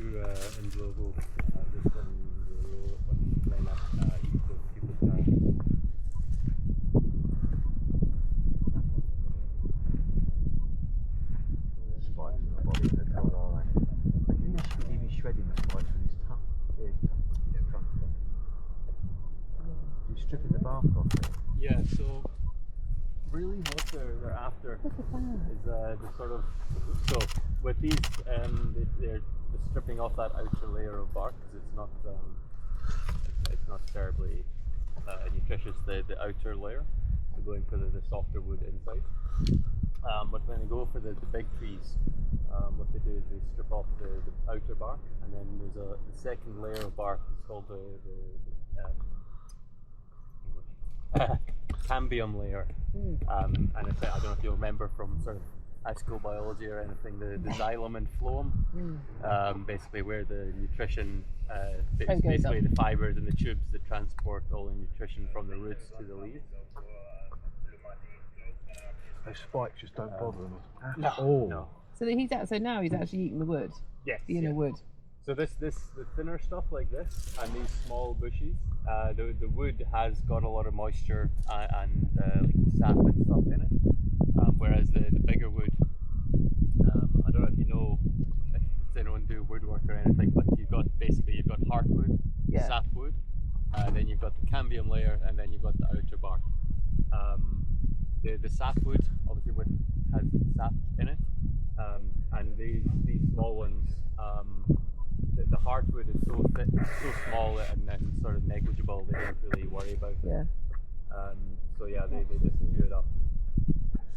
through in Glovo, just on the road on line up east of People's Town. Spikes in the body of the tail, aren't they? I think he's even shredding the spikes with his tongue. Yeah, his trunk. He's stripping the bark off it. Yeah, so really what they're after is the sort of, so with these they're just stripping off that outer layer of bark because it's not terribly nutritious, the outer layer, so going for the softer wood inside. But when they go for the big trees, what they do is they strip off the outer bark, and then there's the second layer of bark. It's called the cambium layer, and it's, I don't know if you'll remember from sort of high school biology or anything, the xylem and phloem, basically where the nutrition, basically the fibres and the tubes that transport all the nutrition from the roots to the leaves. Those spikes just don't bother him at No, all. no. So now he's actually eating the wood. Yes, The inner wood. So the thinner stuff like this and these small bushes, the wood has got a lot of moisture and like sap and stuff in it, whereas the bigger wood, I don't know if you know, if anyone do woodwork or anything, but you've got hardwood, sapwood, then you've got the cambium layer, and then you've got the outer bark. The sapwood obviously has sap in it, and these small ones, the hardwood is so thick, so small and sort of negligible, they don't really worry about it. Yeah. So yeah, they just chew it up.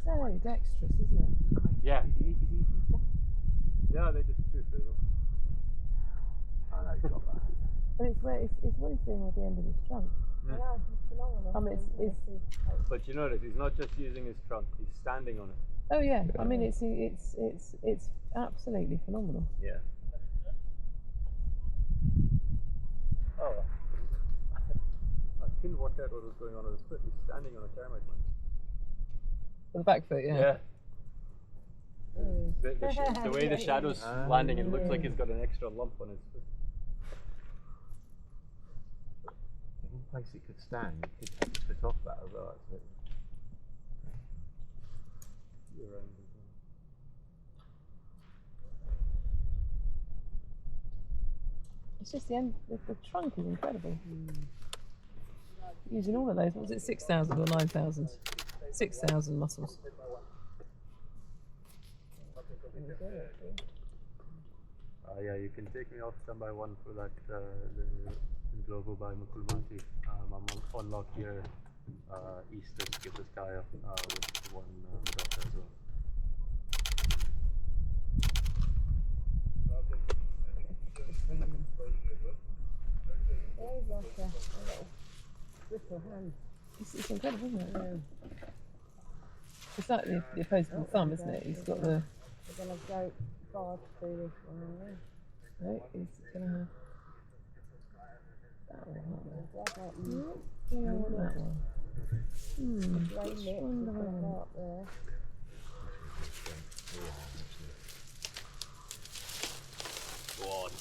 So dexterous, isn't it? Yeah. Yeah, they just chew through them. I know he's got that. But it's what he's doing with the end of his trunk. I mean, it's But you notice he's not just using his trunk; he's standing on it. oh yeah. I mean, it's absolutely phenomenal. Yeah. Oh, I couldn't work out what was going on with his foot. He's standing on a termite one. The back foot, yeah. The way the shadow's landing, it looks like he's got an extra lump on his foot. In one place it could stand, you could take the foot off that as well. That's it. You're right. It's just the end. The trunk is incredible. Using all of those. What was it? 6,000 or 9,000? 6,000 muscles. Yeah, you can take me off standby one for that, the Glovo by Mukulmati. I'm on lock here, east of Kipaskaya, with one daughter as well. It's incredible, isn't it? Yeah. It's like the opposable thumb, isn't it? He's got the. We're going to go forward to this one. No, he's going to have that one. That one. Go on.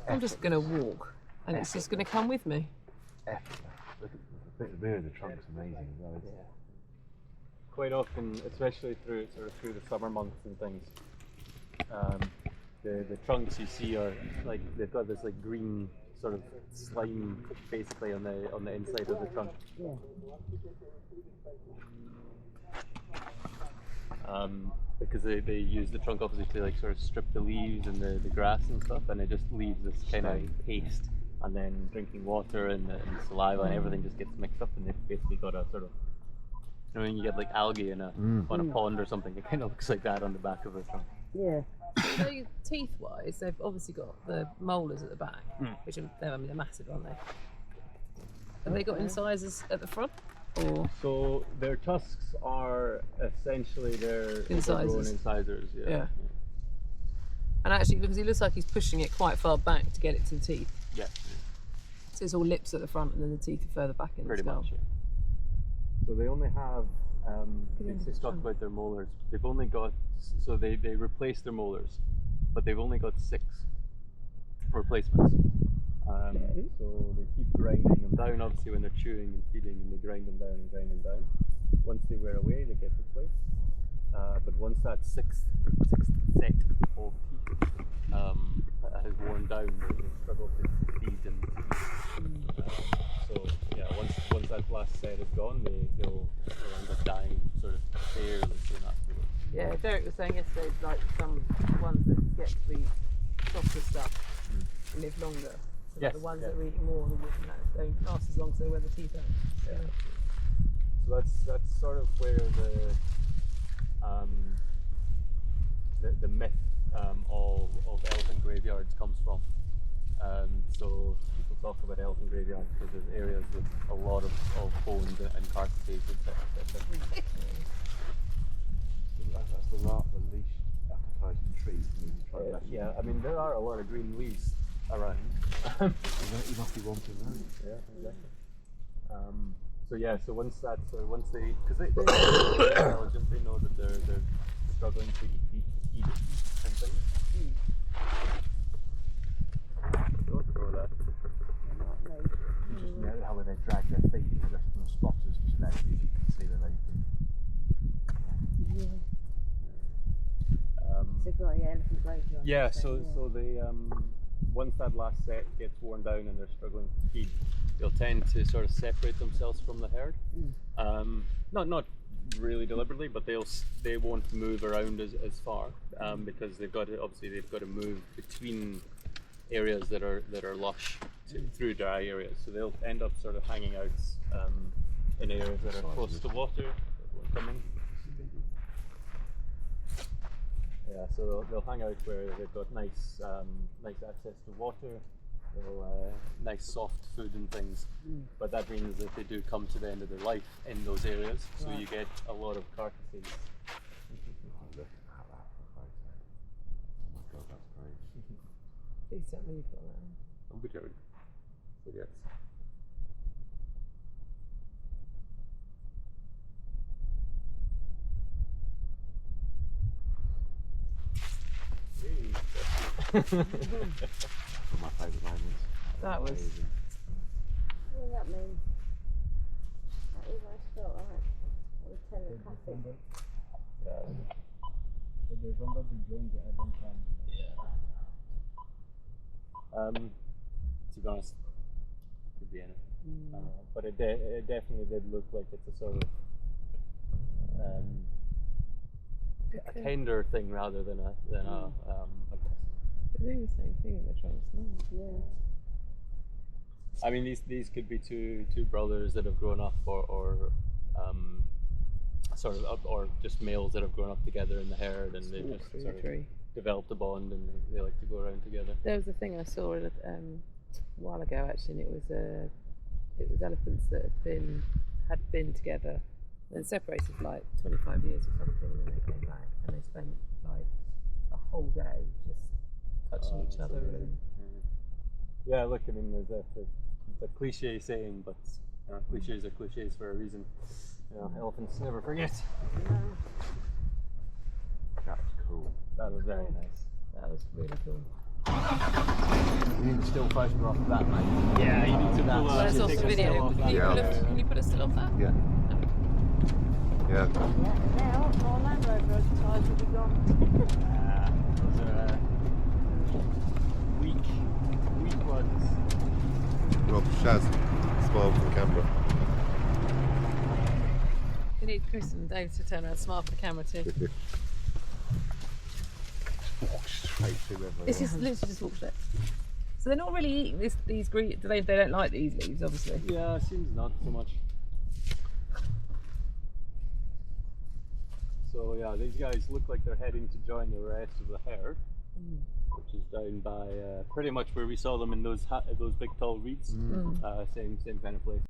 I'm just going to walk, and it's just going to come with me. Look at the rear of the trunk's amazing as well. Quite often, especially through the summer months and things, the trunks you see are like they've got this like green sort of slime basically on the inside of the trunk. Yeah. Because they use the trunk obviously to like sort of strip the leaves and the grass and stuff, and it just leaves this kind of paste, and then drinking water and saliva and everything just gets mixed up, and they've basically got a sort of, you know, when you get like algae in on a pond or something, it kind of looks like that on the back of the trunk. Yeah. So teeth-wise, they've obviously got the molars at the back, which are, they're massive, aren't they? Have they got incisors at the front? Or? So their tusks are essentially their Incisors. incisors. Yeah. And actually, because he looks like he's pushing it quite far back to get it to the teeth. Yeah. So it's all lips at the front, and then the teeth are further back in Pretty the skull. much. Yeah. So they only have, they talk about their molars. They've only got, so they replace their molars, but they've only got 6 replacements. So they keep grinding them down, obviously when they're chewing and feeding, and they grind them down and grind them down. Once they wear away, they get replaced. But once that sixth set of teeth has worn down, they struggle to feed and to eat. So yeah, once that last set is gone, they'll end up dying sort of fairly soon afterwards. Yeah, Derek was saying yesterday, like some ones that get to eat softer stuff live longer. So Yes, the ones yeah. that are eating more of the wood and that don't last as long as they wear the teeth out. Yeah. So that's sort of where the myth of elephant graveyards comes from. So people talk about elephant graveyards because there's areas with a lot of bones and carcasses, etc. That's the least appetising tree for me to try that. Yeah, I mean there are a lot of green leaves around. You must be wanting those. Yeah, exactly. So yeah, so once they, because they're intelligent, they know that they're struggling to eat it and things. Don't throw that. You just know how they drag their feet, just from the spotters perspective, you can see where they do. So you've got your elephant graveyard. Yeah, so they once that last set gets worn down and they're struggling to feed, they'll tend to sort of separate themselves from the herd. Not really deliberately, but they won't move around as far because they've got to move between areas that are lush through dry areas. So they'll end up sort of hanging out in areas that are close to water. Coming. Yeah, so they'll hang out where they've got nice access to water, nice soft food and things. But that means that they do come to the end of their life in those areas, so you get a lot of carcasses. Look at that photo. Oh my god, that's great. Please tell me you've got that. Don't be joking. So yes. One of my favourite moments. That was. Amazing. What does that mean? That almost felt like it was telepathic. To be honest, could be anything. But it definitely did look like it's a sort of a tender thing rather than a They're doing the same thing that they're trying to snap. Yeah. I mean, these could be two brothers that have grown up, or or just males that have grown up together in the herd, and they just through sort the of tree. developed a bond, and they like to go around together. There was a thing I saw a while ago actually, and it was elephants that had been together, then separated for like 25 years or something, and then they came back and they spent like a whole day just touching each other and. Yeah, look, I mean, it's a cliche saying, but cliches are cliches for a reason. You know, elephants never forget. That's cool. That was very nice. That was really cool. We need to still photograph of that, mate. Yeah, you need to pull Well, that's off the video. Can you put a still of that? Yeah. Yeah. Now, more Land Rover tyres will be gone. Those are weak ones. Rob Shaz, smile for the camera. We need Chris and Dave to turn around and smile for the camera too. Walk straight through everyone. It's just literally just walk straight. So they're not really eating these green. They don't like these leaves, obviously. Yeah, seems not so much. So yeah, these guys look like they're heading to join the rest of the herd, which is down by pretty much where we saw them in those big tall reeds. Same kind of place.